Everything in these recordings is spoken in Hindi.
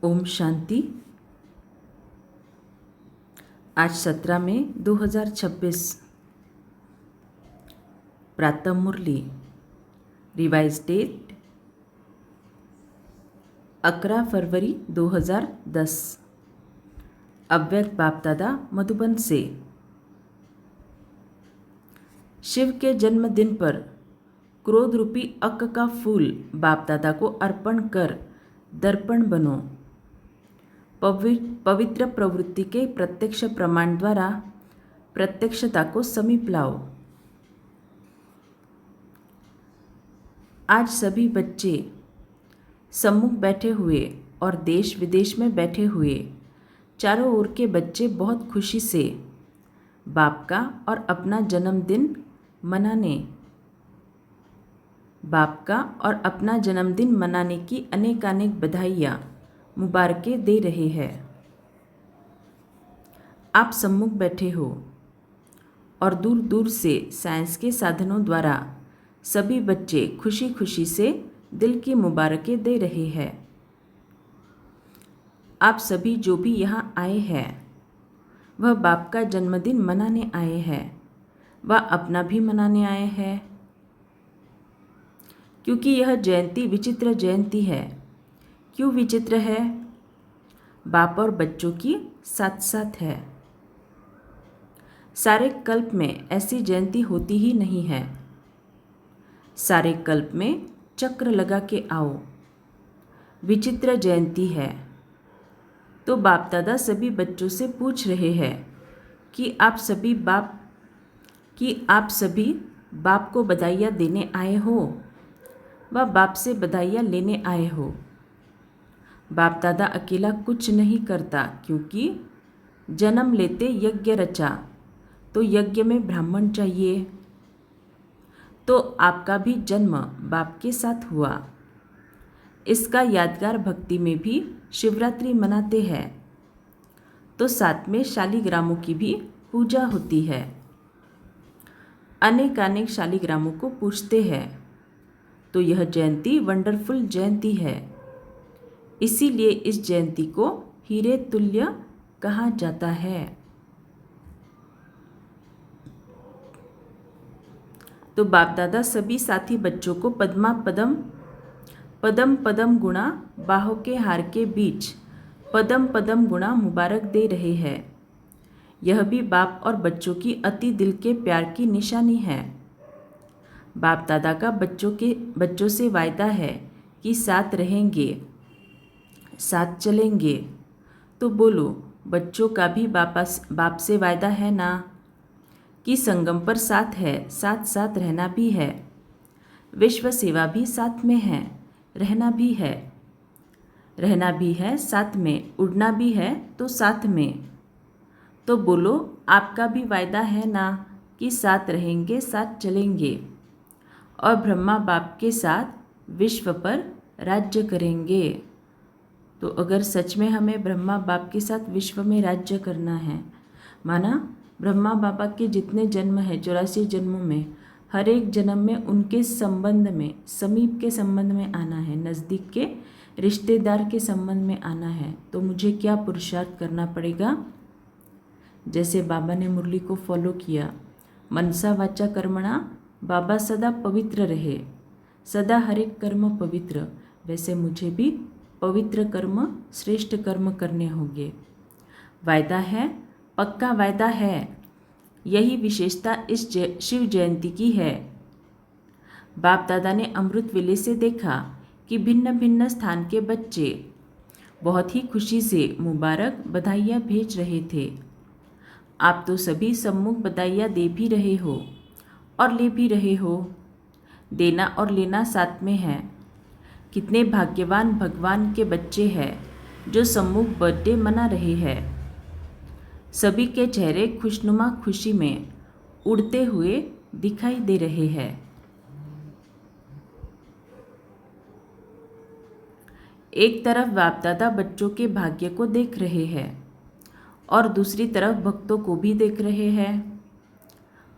ओम शांति। आज 17 मई 2026 प्रातः मुरली। रिवाइज डेट 11 फरवरी 2010। अव्यक्त बाप दादा मधुबन से। शिव के जन्मदिन पर क्रोध रूपी अक का फूल बाप दादा को अर्पण कर दर्पण बनो। पवित्र प्रवृत्ति के प्रत्यक्ष प्रमाण द्वारा प्रत्यक्षता को समीप लाओ। आज सभी बच्चे सम्मुख बैठे हुए और देश विदेश में बैठे हुए चारों ओर के बच्चे बहुत खुशी से बाप का और अपना जन्मदिन मनाने की अनेकानेक बधाइयाँ मुबारकें दे रहे हैं। आप सम्मुख बैठे हो और दूर दूर से साइंस के साधनों द्वारा सभी बच्चे खुशी खुशी से दिल की मुबारकें दे रहे हैं। आप सभी जो भी यहाँ आए हैं वह बाप का जन्मदिन मनाने आए हैं, वह अपना भी मनाने आए हैं, क्योंकि यह जयंती विचित्र जयंती है। क्यों विचित्र है? बाप और बच्चों की साथ साथ है। सारे कल्प में ऐसी जयंती होती ही नहीं है। सारे कल्प में चक्र लगा के आओ, विचित्र जयंती है। तो बाप दादा सभी बच्चों से पूछ रहे हैं कि आप सभी बाप को बधाइयाँ देने आए हो व बाप से बधाइयाँ लेने आए हो। बाप दादा अकेला कुछ नहीं करता, क्योंकि जन्म लेते यज्ञ रचा तो यज्ञ में ब्राह्मण चाहिए। तो आपका भी जन्म बाप के साथ हुआ। इसका यादगार भक्ति में भी शिवरात्रि मनाते हैं, तो साथ में शालिग्रामों की भी पूजा होती है। अनेकानेक शालिग्रामों को पूजते हैं, तो यह जयंती वंडरफुल जयंती है। इसीलिए इस जयंती को हीरे तुल्य कहा जाता है। तो बाप दादा सभी साथी बच्चों को पदम पदम गुणा बाहों के हार के बीच पदम पदम गुणा मुबारक दे रहे हैं। यह भी बाप और बच्चों की अति दिल के प्यार की निशानी है। बाप दादा का बच्चों से वायदा है कि साथ रहेंगे, साथ चलेंगे। तो बोलो, बच्चों का भी बाप से वायदा है ना कि संगम पर साथ है, साथ साथ रहना भी है, विश्व सेवा भी साथ में है, रहना भी है साथ में, उड़ना भी है तो साथ में। तो बोलो, आपका भी वायदा है ना कि साथ रहेंगे, साथ चलेंगे और ब्रह्मा बाप के साथ विश्व पर राज्य करेंगे। तो अगर सच में हमें ब्रह्मा बाप के साथ विश्व में राज्य करना है, माना ब्रह्मा बाबा के जितने जन्म हैं 84 जन्मों में, हर एक जन्म में उनके संबंध में, समीप के संबंध में आना है, नज़दीक के रिश्तेदार के संबंध में आना है, तो मुझे क्या पुरुषार्थ करना पड़ेगा? जैसे बाबा ने मुरली को फॉलो किया, मनसा वाचा कर्मणा बाबा सदा पवित्र रहे, सदा हर एक कर्म पवित्र, वैसे मुझे भी पवित्र कर्म, श्रेष्ठ कर्म करने होंगे। वायदा है, पक्का वायदा है। यही विशेषता इस शिव जयंती की है। बाप दादा ने अमृत वेले से देखा कि भिन्न भिन्न स्थान के बच्चे बहुत ही खुशी से मुबारक बधाइयाँ भेज रहे थे। आप तो सभी सम्मुख बधाइयाँ दे भी रहे हो और ले भी रहे हो। देना और लेना साथ में है। कितने भाग्यवान भगवान के बच्चे हैं जो सम्मुख बर्थडे मना रहे हैं। सभी के चेहरे खुशनुमा खुशी में उड़ते हुए दिखाई दे रहे हैं। एक तरफ बाप दादा बच्चों के भाग्य को देख रहे हैं और दूसरी तरफ भक्तों को भी देख रहे हैं।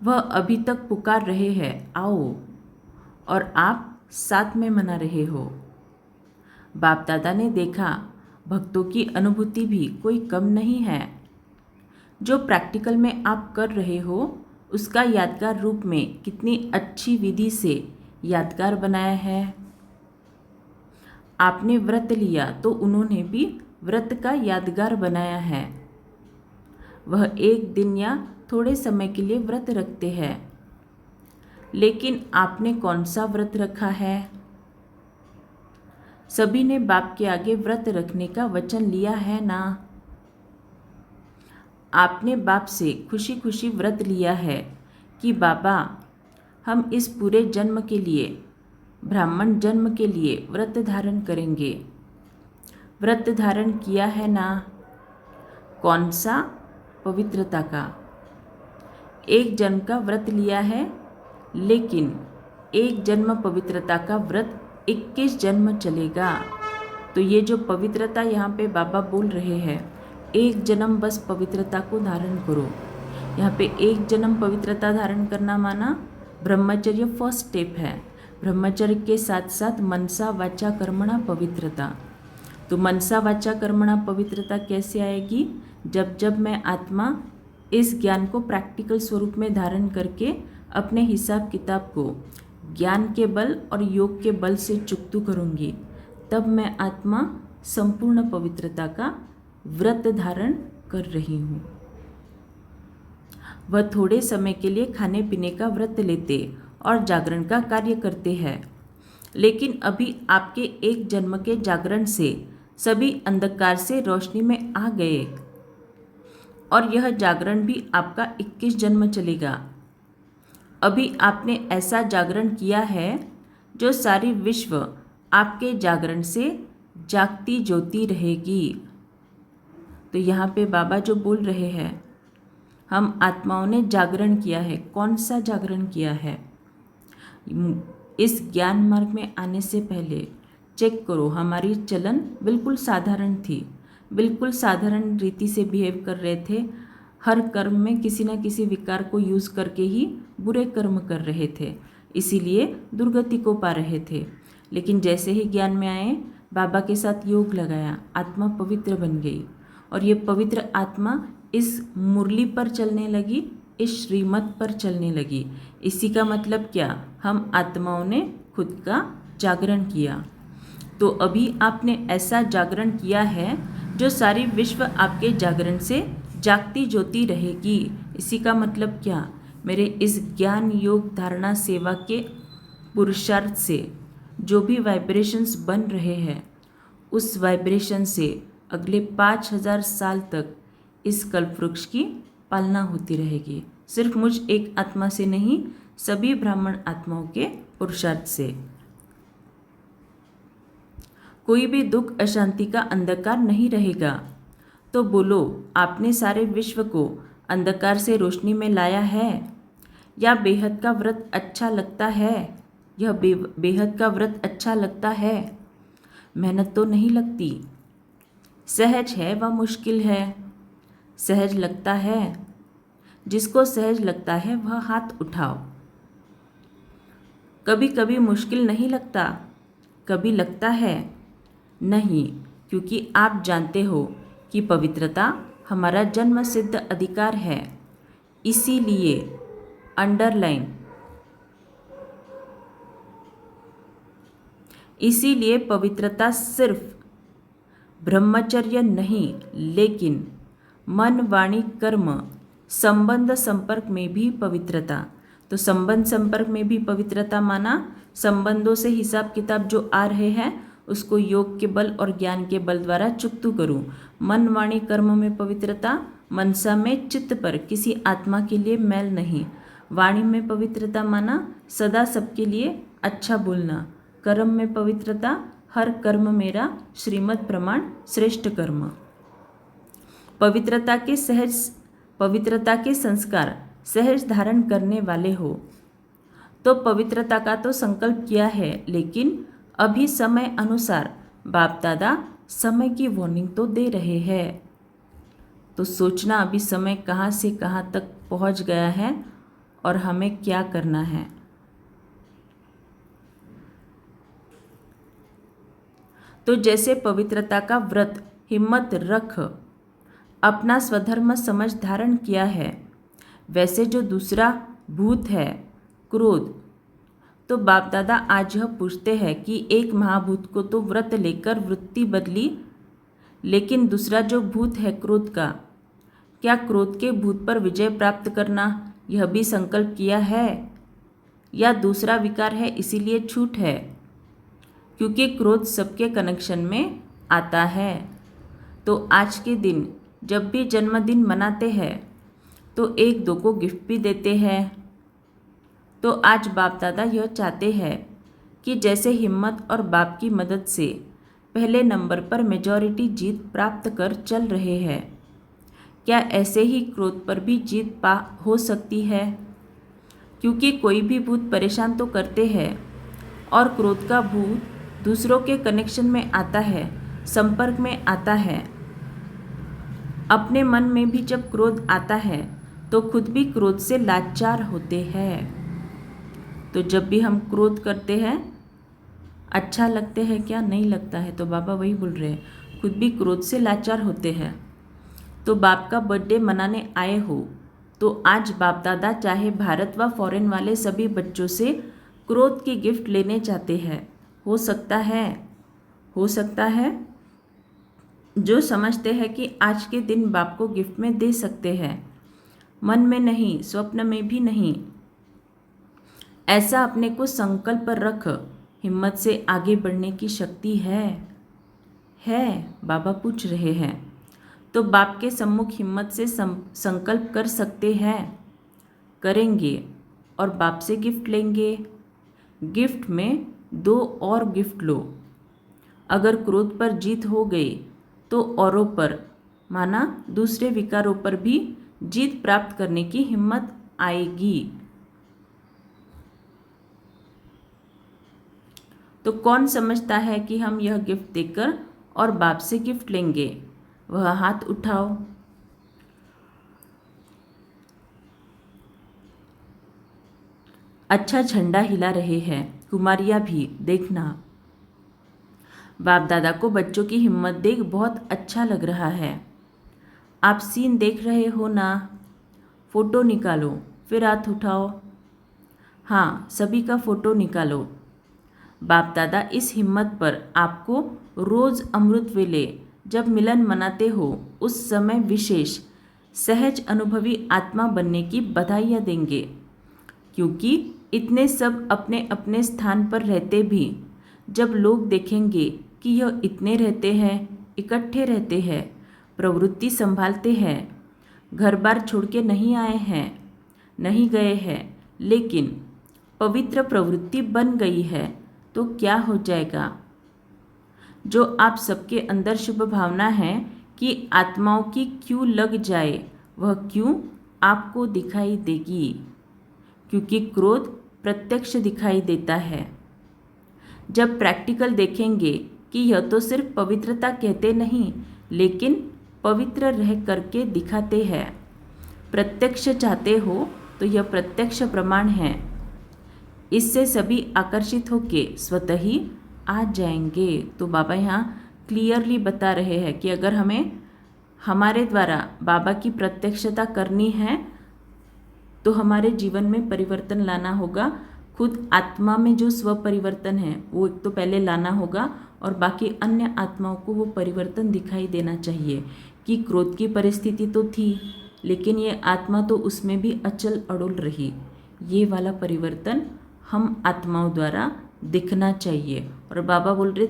वह अभी तक पुकार रहे हैं, आओ, और आप साथ में मना रहे हो। बाप दादा ने देखा भक्तों की अनुभूति भी कोई कम नहीं है। जो प्रैक्टिकल में आप कर रहे हो उसका यादगार रूप में कितनी अच्छी विधि से यादगार बनाया है। आपने व्रत लिया तो उन्होंने भी व्रत का यादगार बनाया है। वह एक दिन या थोड़े समय के लिए व्रत रखते हैं, लेकिन आपने कौन सा व्रत रखा है? सभी ने बाप के आगे व्रत रखने का वचन लिया है ना। आपने बाप से खुशी खुशी व्रत लिया है कि बाबा हम इस पूरे जन्म के लिए, ब्राह्मण जन्म के लिए व्रत धारण करेंगे। व्रत धारण किया है ना। कौन सा? पवित्रता का। एक जन्म का व्रत लिया है, लेकिन एक जन्म पवित्रता का व्रत 21 जन्म चलेगा। तो ये जो पवित्रता यहाँ पे बाबा बोल रहे हैं, एक जन्म बस पवित्रता को धारण करो। यहाँ पे एक जन्म पवित्रता धारण करना माना ब्रह्मचर्य फर्स्ट स्टेप है। ब्रह्मचर्य के साथ साथ मनसा वाचा कर्मणा पवित्रता। तो मनसा वाचा कर्मणा पवित्रता कैसे आएगी? जब जब मैं आत्मा इस ज्ञान को प्रैक्टिकल स्वरूप में धारण करके अपने हिसाब किताब को ज्ञान के बल और योग के बल से चुकतू करूँगी, तब मैं आत्मा संपूर्ण पवित्रता का व्रत धारण कर रही हूँ। वह थोड़े समय के लिए खाने पीने का व्रत लेते और जागरण का कार्य करते हैं, लेकिन अभी आपके एक जन्म के जागरण से सभी अंधकार से रोशनी में आ गए और यह जागरण भी आपका 21 जन्म चलेगा। अभी आपने ऐसा जागरण किया है जो सारी विश्व आपके जागरण से जागती ज्योति रहेगी। तो यहाँ पे बाबा जो बोल रहे हैं, हम आत्माओं ने जागरण किया है। कौन सा जागरण किया है? इस ज्ञान मार्ग में आने से पहले चेक करो, हमारी चलन बिल्कुल साधारण थी, बिल्कुल साधारण रीति से बिहेव कर रहे थे। हर कर्म में किसी न किसी विकार को यूज़ करके ही बुरे कर्म कर रहे थे, इसीलिए दुर्गति को पा रहे थे। लेकिन जैसे ही ज्ञान में आए, बाबा के साथ योग लगाया, आत्मा पवित्र बन गई और ये पवित्र आत्मा इस मुरली पर चलने लगी, इस श्रीमत पर चलने लगी। इसी का मतलब क्या? हम आत्माओं ने खुद का जागरण किया। तो अभी आपने ऐसा जागरण किया है जो सारी विश्व आपके जागरण से जागती ज्योति रहेगी। इसी का मतलब क्या? मेरे इस ज्ञान योग धारणा सेवा के पुरुषार्थ से जो भी वाइब्रेशंस बन रहे हैं, उस वाइब्रेशन से अगले 5000 साल तक इस कल्पवृक्ष की पालना होती रहेगी। सिर्फ मुझ एक आत्मा से नहीं, सभी ब्राह्मण आत्माओं के पुरुषार्थ से। कोई भी दुख अशांति का अंधकार नहीं रहेगा। तो बोलो, आपने सारे विश्व को अंधकार से रोशनी में लाया है या बेहद का व्रत अच्छा लगता है? यह बेहद का व्रत अच्छा लगता है? मेहनत तो नहीं लगती। सहज है व मुश्किल है? सहज लगता है? जिसको सहज लगता है वह हाथ उठाओ। कभी कभी मुश्किल नहीं लगता? कभी लगता है? नहीं, क्योंकि आप जानते हो कि पवित्रता हमारा जन्म सिद्ध अधिकार है। इसीलिए अंडरलाइन, इसीलिए पवित्रता सिर्फ ब्रह्मचर्य नहीं, लेकिन मन वाणी कर्म संबंध संपर्क में भी पवित्रता। तो संबंध संपर्क में भी पवित्रता माना संबंधों से हिसाब किताब जो आ रहे हैं उसको योग के बल और ज्ञान के बल द्वारा चुकतू करूं। मन वाणी कर्म में पवित्रता, मनसा में चित्त पर किसी आत्मा के लिए मैल नहीं। वाणी में पवित्रता माना सदा सबके लिए अच्छा बोलना। कर्म में पवित्रता, हर कर्म मेरा श्रीमद् प्रमाण श्रेष्ठ कर्म। पवित्रता के संस्कार सहज धारण करने वाले हो। तो पवित्रता का तो संकल्प किया है, लेकिन अभी समय अनुसार बाप दादा समय की वार्निंग तो दे रहे हैं। तो सोचना अभी समय कहाँ से कहाँ तक पहुँच गया है और हमें क्या करना है। तो जैसे पवित्रता का व्रत हिम्मत रख अपना स्वधर्म समझ धारण किया है। वैसे जो दूसरा भूत है क्रोध, तो बाप दादा आज यह पूछते हैं कि एक महाभूत को तो व्रत लेकर वृत्ति बदली, लेकिन दूसरा जो भूत है क्रोध का, क्या क्रोध के भूत पर विजय प्राप्त करना यह भी संकल्प किया है, या दूसरा विकार है इसीलिए छूट है? क्योंकि क्रोध सबके कनेक्शन में आता है। तो आज के दिन जब भी जन्मदिन मनाते हैं तो एक दो को गिफ्ट भी देते हैं। तो आज बाप दादा यह चाहते हैं कि जैसे हिम्मत और बाप की मदद से पहले नंबर पर मेजॉरिटी जीत प्राप्त कर चल रहे हैं, क्या ऐसे ही क्रोध पर भी जीत हो सकती है? क्योंकि कोई भी भूत परेशान तो करते हैं, और क्रोध का भूत दूसरों के कनेक्शन में आता है, संपर्क में आता है। अपने मन में भी जब क्रोध आता है तो खुद भी क्रोध से लाचार होते हैं। तो जब भी हम क्रोध करते हैं अच्छा लगते हैं क्या? नहीं लगता है। तो बाबा वही बोल रहे हैं, खुद भी क्रोध से लाचार होते हैं। तो बाप का बर्थडे मनाने आए हो तो आज बाप दादा चाहे भारत व फॉरेन वाले सभी बच्चों से क्रोध की गिफ्ट लेने चाहते हैं। हो सकता है जो समझते हैं कि आज के दिन बाप को गिफ्ट में दे सकते हैं, मन में नहीं, स्वप्न में भी नहीं। ऐसा अपने को संकल्प रख, हिम्मत से आगे बढ़ने की शक्ति है? बाबा पूछ रहे हैं। तो बाप के सम्मुख हिम्मत से संकल्प कर सकते हैं, करेंगे और बाप से गिफ्ट लेंगे। गिफ्ट में 2 और गिफ्ट लो। अगर क्रोध पर जीत हो गई तो औरों पर, माना दूसरे विकारों पर भी जीत प्राप्त करने की हिम्मत आएगी। तो कौन समझता है कि हम यह गिफ्ट देकर और बाप से गिफ्ट लेंगे? वह हाथ उठाओ। अच्छा झंडा हिला रहे हैं कुमारियाँ भी, देखना। बाप दादा को बच्चों की हिम्मत देख बहुत अच्छा लग रहा है। आप सीन देख रहे हो ना? फ़ोटो निकालो, फिर हाथ उठाओ। हाँ, सभी का फ़ोटो निकालो। बाप दादा इस हिम्मत पर आपको रोज़ अमृत वेले जब मिलन मनाते हो उस समय विशेष सहज अनुभवी आत्मा बनने की बधाइयाँ देंगे, क्योंकि इतने सब अपने अपने स्थान पर रहते भी जब लोग देखेंगे कि यह इतने रहते हैं, इकट्ठे रहते हैं, प्रवृत्ति संभालते हैं, घर बार छोड़ के नहीं आए हैं, नहीं गए हैं, लेकिन पवित्र प्रवृत्ति बन गई है, तो क्या हो जाएगा? जो आप सबके अंदर शुभ भावना है कि आत्माओं की क्यों लग जाए, वह क्यों आपको दिखाई देगी, क्योंकि क्रोध प्रत्यक्ष दिखाई देता है। जब प्रैक्टिकल देखेंगे कि यह तो सिर्फ पवित्रता कहते नहीं, लेकिन पवित्र रह करके दिखाते हैं, प्रत्यक्ष चाहते हो तो यह प्रत्यक्ष प्रमाण है। इससे सभी आकर्षित होके स्वतः ही आ जाएंगे। तो बाबा यहाँ क्लियरली बता रहे हैं कि अगर हमें हमारे द्वारा बाबा की प्रत्यक्षता करनी है तो हमारे जीवन में परिवर्तन लाना होगा। खुद आत्मा में जो स्व परिवर्तन है वो एक तो पहले लाना होगा, और बाकी अन्य आत्माओं को वो परिवर्तन दिखाई देना चाहिए कि क्रोध की परिस्थिति तो थी, लेकिन ये आत्मा तो उसमें भी अचल अड़ुल रही। ये वाला परिवर्तन हम आत्माओं द्वारा दिखना चाहिए। और बाबा बोल रहे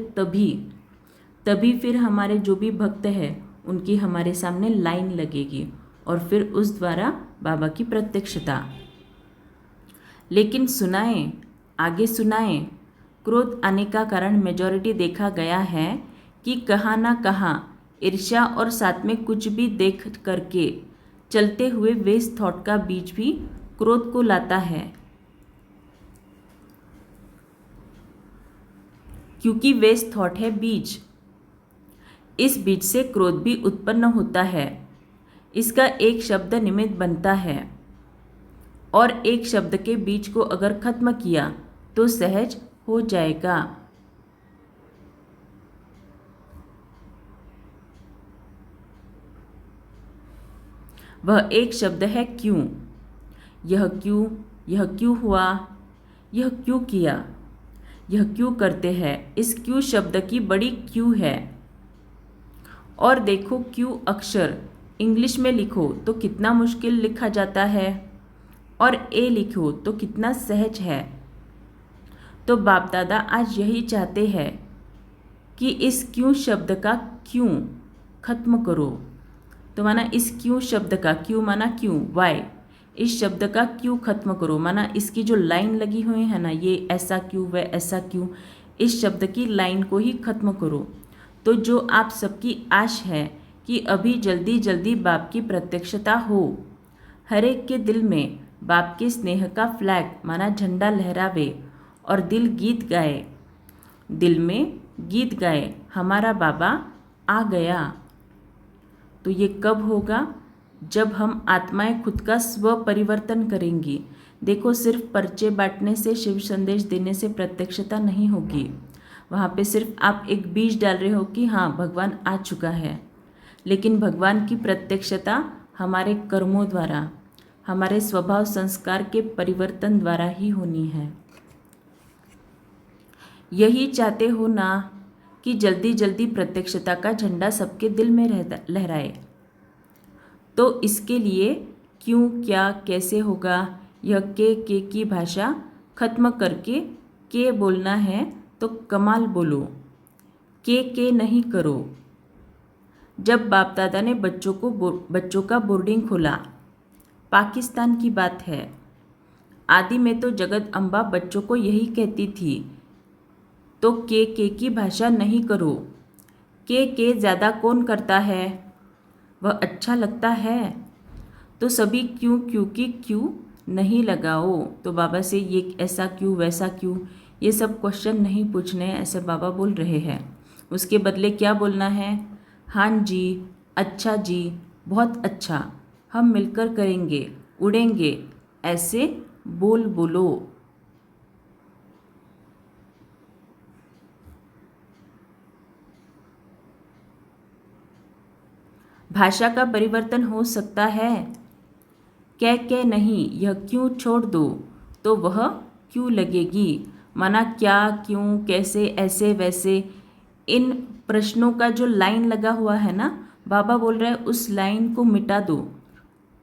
तभी फिर हमारे जो भी भक्त हैं उनकी हमारे सामने लाइन लगेगी, और फिर उस द्वारा बाबा की प्रत्यक्षता। लेकिन सुनाएं, आगे सुनाएं। क्रोध आने का कारण मेजॉरिटी देखा गया है कि कहाँ ना कहाँ ईर्ष्या और साथ में कुछ भी देख करके चलते हुए वेस्ट थॉट का बीज भी क्रोध को लाता है, क्योंकि वेस्ट थॉट है बीज। इस बीज से क्रोध भी उत्पन्न होता है। इसका एक शब्द निमित्त बनता है, और एक शब्द के बीज को अगर खत्म किया तो सहज हो जाएगा। वह एक शब्द है क्यों। यह क्यों हुआ, यह क्यों किया, यह क्यों करते हैं। इस क्यों शब्द की बड़ी क्यों है। और देखो क्यों अक्षर इंग्लिश में लिखो तो कितना मुश्किल लिखा जाता है, और ए लिखो तो कितना सहज है। तो बाप दादा आज यही चाहते हैं कि इस क्यों शब्द का क्यों खत्म करो। तो माना इस क्यों शब्द का, क्यों माना क्यों, वाई, इस शब्द का क्यों खत्म करो, माना इसकी जो लाइन लगी हुई है ना, ये ऐसा क्यों वह ऐसा क्यों, इस शब्द की लाइन को ही खत्म करो। तो जो आप सबकी आश है कि अभी जल्दी जल्दी बाप की प्रत्यक्षता हो, हर एक के दिल में बाप के स्नेह का फ्लैग माना झंडा लहरावे और दिल गीत गाए, दिल में गीत गाए हमारा बाबा आ गया। तो ये कब होगा, जब हम आत्माएं खुद का स्व परिवर्तन करेंगी। देखो सिर्फ पर्चे बांटने से, शिव संदेश देने से प्रत्यक्षता नहीं होगी। वहाँ पे सिर्फ आप एक बीज डाल रहे हो कि हाँ भगवान आ चुका है, लेकिन भगवान की प्रत्यक्षता हमारे कर्मों द्वारा, हमारे स्वभाव संस्कार के परिवर्तन द्वारा ही होनी है। यही चाहते हो ना कि जल्दी जल्दी प्रत्यक्षता का झंडा सबके दिल में लहराए। तो इसके लिए क्यों क्या कैसे होगा, यह के की भाषा खत्म करके के बोलना है तो कमाल बोलो, के नहीं करो। जब बाप दादा ने बच्चों का बोर्डिंग खोला, पाकिस्तान की बात है, आदि में तो जगत अम्बा बच्चों को यही कहती थी, तो के की भाषा नहीं करो। के ज़्यादा कौन करता है, वह अच्छा लगता है। तो सभी क्यों की क्यों नहीं लगाओ। तो बाबा से ये ऐसा क्यों वैसा क्यों, ये सब क्वेश्चन नहीं पूछने हैं, ऐसे बाबा बोल रहे हैं। उसके बदले क्या बोलना है, हाँ जी, अच्छा जी, बहुत अच्छा, हम मिलकर करेंगे, उड़ेंगे, ऐसे बोलो। भाषा का परिवर्तन हो सकता है, कह नहीं, यह क्यों छोड़ दो तो वह क्यों लगेगी। माना क्या क्यों कैसे ऐसे वैसे, इन प्रश्नों का जो लाइन लगा हुआ है ना, बाबा बोल रहे हैं उस लाइन को मिटा दो,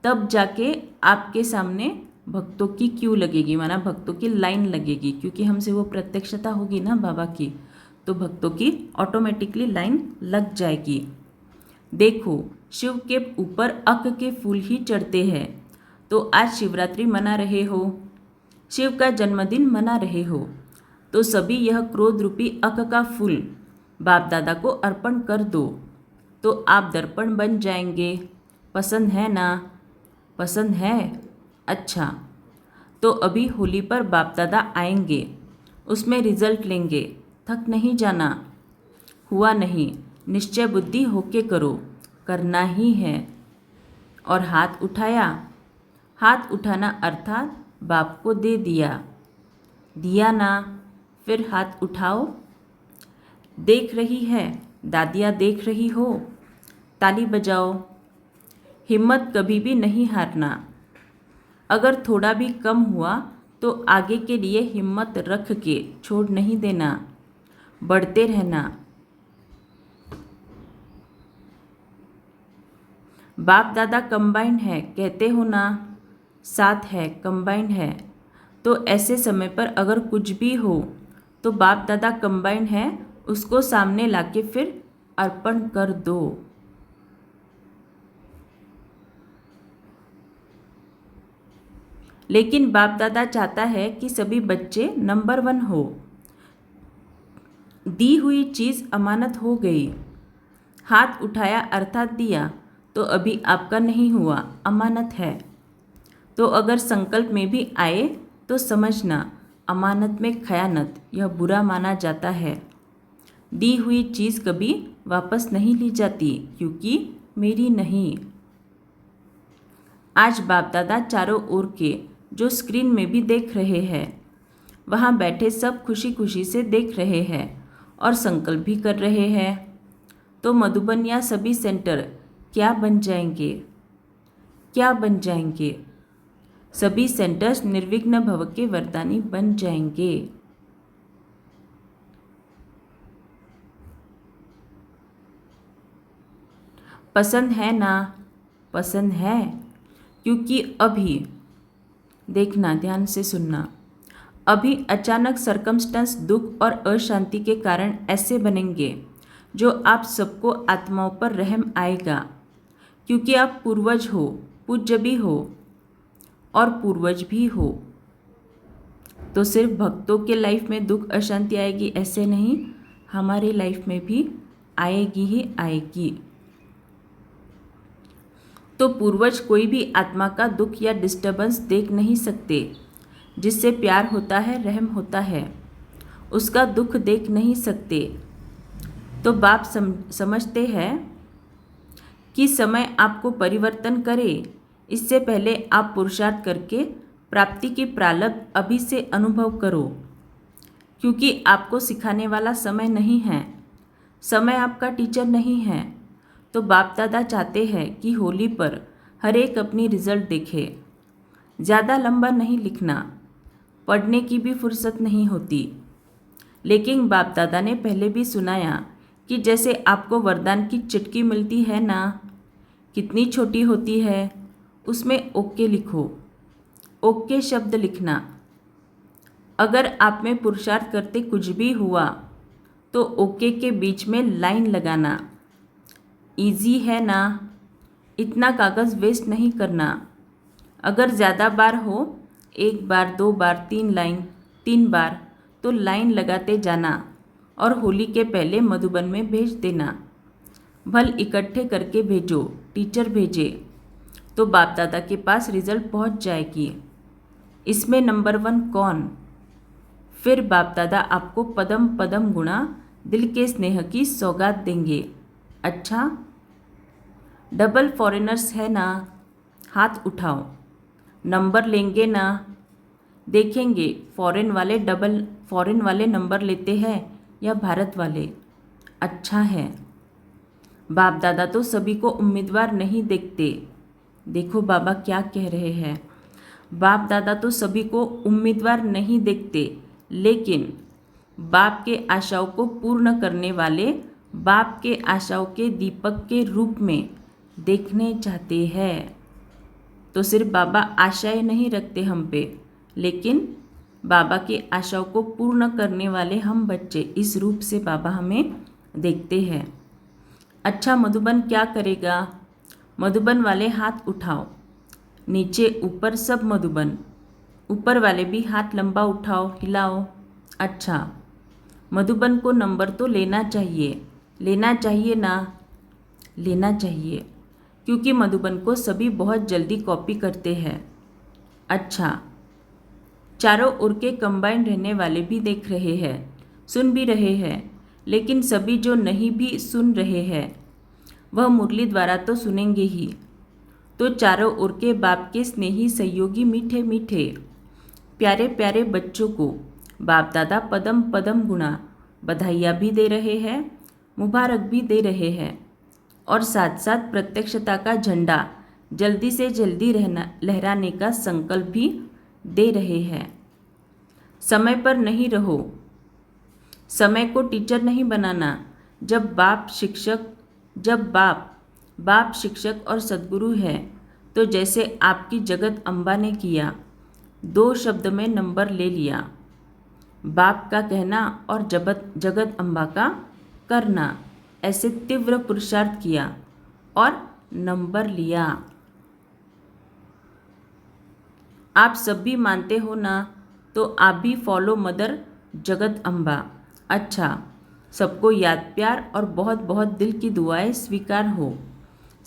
तब जाके आपके सामने भक्तों की क्यों लगेगी, माना भक्तों की लाइन लगेगी, क्योंकि हमसे वो प्रत्यक्षता होगी ना बाबा की, तो भक्तों की ऑटोमेटिकली लाइन लग जाएगी। देखो शिव के ऊपर अक के फूल ही चढ़ते हैं, तो आज शिवरात्रि मना रहे हो, शिव का जन्मदिन मना रहे हो, तो सभी यह क्रोध रूपी अक का फूल बाप दादा को अर्पण कर दो, तो आप दर्पण बन जाएंगे। पसंद है ना, पसंद है, अच्छा। तो अभी होली पर बाप दादा आएंगे, उसमें रिजल्ट लेंगे, थक नहीं जाना, हुआ नहीं, निश्चय बुद्धि होके करो, करना ही है। और हाथ उठाया, हाथ उठाना अर्थात बाप को दे दिया ना, फिर हाथ उठाओ। देख रही है, दादियाँ देख रही हो, ताली बजाओ। हिम्मत कभी भी नहीं हारना, अगर थोड़ा भी कम हुआ तो आगे के लिए हिम्मत रख के छोड़ नहीं देना, बढ़ते रहना। बाप दादा कंबाइंड है कहते हो ना, साथ है, कंबाइंड है। तो ऐसे समय पर अगर कुछ भी हो तो बाप दादा कंबाइंड है, उसको सामने लाके फिर अर्पण कर दो। लेकिन बाप दादा चाहता है कि सभी बच्चे नंबर 1 हो। दी हुई चीज़ अमानत हो गई, हाथ उठाया अर्थात दिया, तो अभी आपका नहीं हुआ, अमानत है। तो अगर संकल्प में भी आए तो समझना, अमानत में खयानत, यह बुरा माना जाता है। दी हुई चीज़ कभी वापस नहीं ली जाती, क्योंकि मेरी नहीं। आज बाप दादा चारों ओर के जो स्क्रीन में भी देख रहे हैं, वहाँ बैठे सब खुशी खुशी से देख रहे हैं और संकल्प भी कर रहे हैं। तो मधुबन या सभी सेंटर क्या बन जाएंगे, क्या बन जाएंगे? सभी सेंटर्स निर्विघ्न भव के वरदानी बन जाएंगे। पसंद है ना? पसंद है, क्योंकि अभी, देखना ध्यान से सुनना, अभी अचानक सरकमस्टेंस दुख और अशांति के कारण ऐसे बनेंगे जो आप सबको आत्माओं पर रहम आएगा, क्योंकि आप पूर्वज हो, पूज्य भी हो और पूर्वज भी हो। तो सिर्फ भक्तों के लाइफ में दुख अशांति आएगी ऐसे नहीं, हमारी लाइफ में भी आएगी ही आएगी। तो पूर्वज कोई भी आत्मा का दुख या डिस्टर्बेंस देख नहीं सकते। जिससे प्यार होता है, रहम होता है, उसका दुख देख नहीं सकते। तो बाप समझते हैं कि समय आपको परिवर्तन करे, इससे पहले आप पुरुषार्थ करके प्राप्ति की प्रारब्ध अभी से अनुभव करो, क्योंकि आपको सिखाने वाला समय नहीं है, समय आपका टीचर नहीं है। तो बाप दादा चाहते हैं कि होली पर हर एक अपनी रिजल्ट देखे। ज़्यादा लंबा नहीं लिखना, पढ़ने की भी फुर्सत नहीं होती, लेकिन बाप दादा ने पहले भी सुनाया कि जैसे आपको वरदान की चिट्ठी मिलती है ना, कितनी छोटी होती है, उसमें ओके लिखो, ओके शब्द लिखना। अगर आप में पुरुषार्थ करते कुछ भी हुआ तो ओके के बीच में लाइन लगाना। इजी है ना, इतना कागज़ वेस्ट नहीं करना। अगर ज़्यादा बार हो, 1 बार 2 बार 3 लाइन 3 बार, तो लाइन लगाते जाना और होली के पहले मधुबन में भेज देना। भल इकट्ठे करके भेजो, टीचर भेजे तो बाप दादा के पास रिजल्ट पहुंच जाएगी। इसमें नंबर 1 कौन? फिर बाप दादा आपको पदम पदम गुणा दिल के स्नेह की सौगात देंगे। अच्छा, डबल फॉरेनर्स है ना, हाथ उठाओ। नंबर लेंगे ना, देखेंगे फॉरेन वाले नंबर लेते हैं या भारत वाले। अच्छा है, बाप दादा तो सभी को उम्मीदवार नहीं देखते। देखो बाबा क्या कह रहे हैं, बाप दादा तो सभी को उम्मीदवार नहीं देखते, लेकिन बाप के आशाओं को पूर्ण करने वाले बाप के आशाओं के दीपक के रूप में देखने चाहते हैं। तो सिर्फ बाबा आशाएं नहीं रखते हम पे, लेकिन बाबा की आशाओं को पूर्ण करने वाले हम बच्चे, इस रूप से बाबा हमें देखते हैं। अच्छा, मधुबन क्या करेगा? मधुबन वाले हाथ उठाओ, नीचे ऊपर सब मधुबन, ऊपर वाले भी हाथ लंबा उठाओ, हिलाओ। अच्छा, मधुबन को नंबर तो लेना चाहिए, लेना चाहिए ना, लेना चाहिए, क्योंकि मधुबन को सभी बहुत जल्दी कॉपी करते हैं। अच्छा, चारों ओर के कंबाइन रहने वाले भी देख रहे हैं, सुन भी रहे हैं, लेकिन सभी जो नहीं भी सुन रहे हैं वह मुरली द्वारा तो सुनेंगे ही। तो चारों ओर के बाप के स्नेही सहयोगी मीठे मीठे प्यारे प्यारे बच्चों को बाप दादा पदम पदम गुणा बधाइयाँ भी दे रहे हैं, मुबारक भी दे रहे हैं, और साथ साथ प्रत्यक्षता का झंडा जल्दी से जल्दी लहराने का संकल्प भी दे रहे हैं। समय पर नहीं रहो, समय को टीचर नहीं बनाना। जब बाप शिक्षक और सद्गुरु है, तो जैसे आपकी जगत अम्बा ने किया, 2 शब्द में नंबर ले लिया, बाप का कहना और जगत अम्बा का करना, ऐसे तीव्र पुरुषार्थ किया और नंबर लिया। आप सब भी मानते हो ना, तो आप भी फॉलो मदर जगत अम्बा। अच्छा, सबको याद प्यार और बहुत बहुत दिल की दुआएं स्वीकार हो।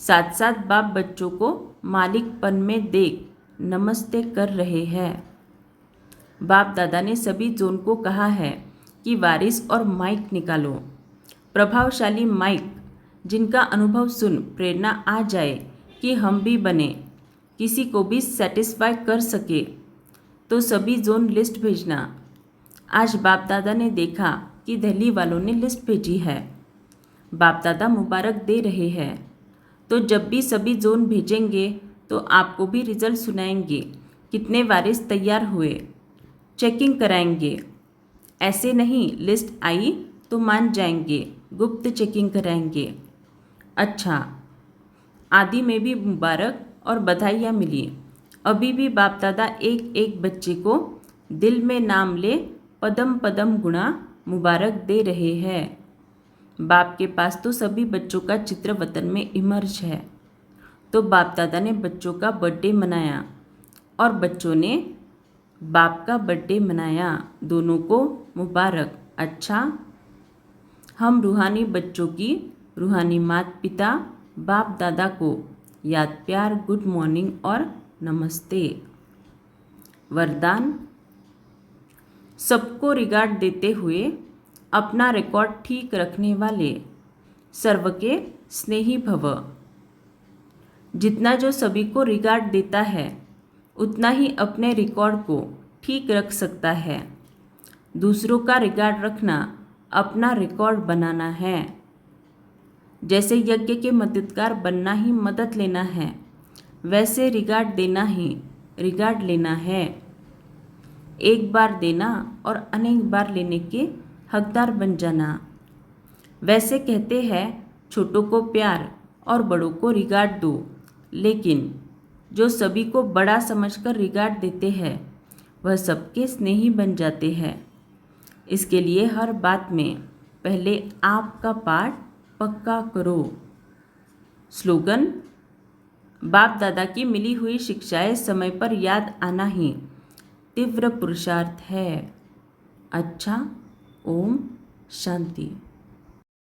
साथ साथ बाप बच्चों को मालिकपन में देख नमस्ते कर रहे हैं। बाप दादा ने सभी जोन को कहा है कि वारिस और माइक निकालो, प्रभावशाली माइक, जिनका अनुभव सुन प्रेरणा आ जाए कि हम भी बने, किसी को भी सेटिस्फाई कर सके। तो सभी जोन लिस्ट भेजना। आज बाप दादा ने देखा कि दिल्ली वालों ने लिस्ट भेजी है, बाप दादा मुबारक दे रहे हैं। तो जब भी सभी जोन भेजेंगे तो आपको भी रिजल्ट सुनाएंगे। कितने वारिस तैयार हुए, चेकिंग कराएंगे। ऐसे नहीं लिस्ट आई तो मान जाएंगे, गुप्त चेकिंग कराएंगे। अच्छा, आदि में भी मुबारक और बधाइयाँ मिली। अभी भी बाप दादा एक एक बच्चे को दिल में नाम ले पदम पदम गुणा मुबारक दे रहे हैं। बाप के पास तो सभी बच्चों का चित्र वतन में इमर्ज है। तो बाप दादा ने बच्चों का बर्थडे मनाया और बच्चों ने बाप का बर्थडे मनाया। दोनों को मुबारक। अच्छा, हम रूहानी बच्चों की रूहानी माता पिता बाप दादा को याद प्यार, गुड मॉर्निंग और नमस्ते। वरदान, सबको रिगार्ड देते हुए अपना रिकॉर्ड ठीक रखने वाले सर्व के स्नेही भव। जितना जो सभी को रिगार्ड देता है उतना ही अपने रिकॉर्ड को ठीक रख सकता है। दूसरों का रिगार्ड रखना अपना रिकॉर्ड बनाना है। जैसे यज्ञ के मददगार बनना ही मदद लेना है, वैसे रिगार्ड देना ही रिगार्ड लेना है। एक बार देना और अनेक बार लेने के हकदार बन जाना। वैसे कहते हैं छोटों को प्यार और बड़ों को रिगार्ड दो, लेकिन जो सभी को बड़ा समझकर रिगार्ड देते हैं वह सबके स्नेही बन जाते हैं। इसके लिए हर बात में पहले आपका पाठ पक्का करो। स्लोगन, बाप दादा की मिली हुई शिक्षाएं समय पर याद आना ही तीव्र पुरुषार्थ है। अच्छा, ओम शांति।